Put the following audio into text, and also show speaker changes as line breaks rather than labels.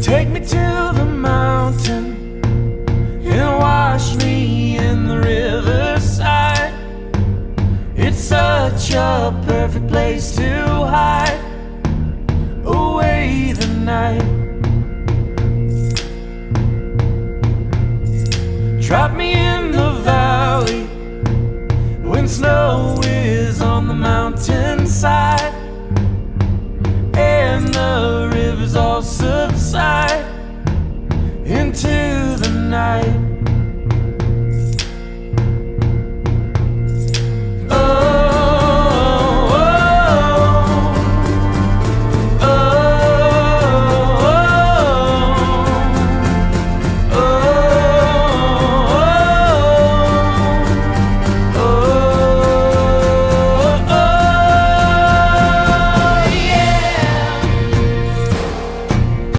Take me to the mountain and wash me in the riverside. It's such a perfect place to hide away the night. Drop me in the valley when snow is on the mountainside and the rivers all subside into the night.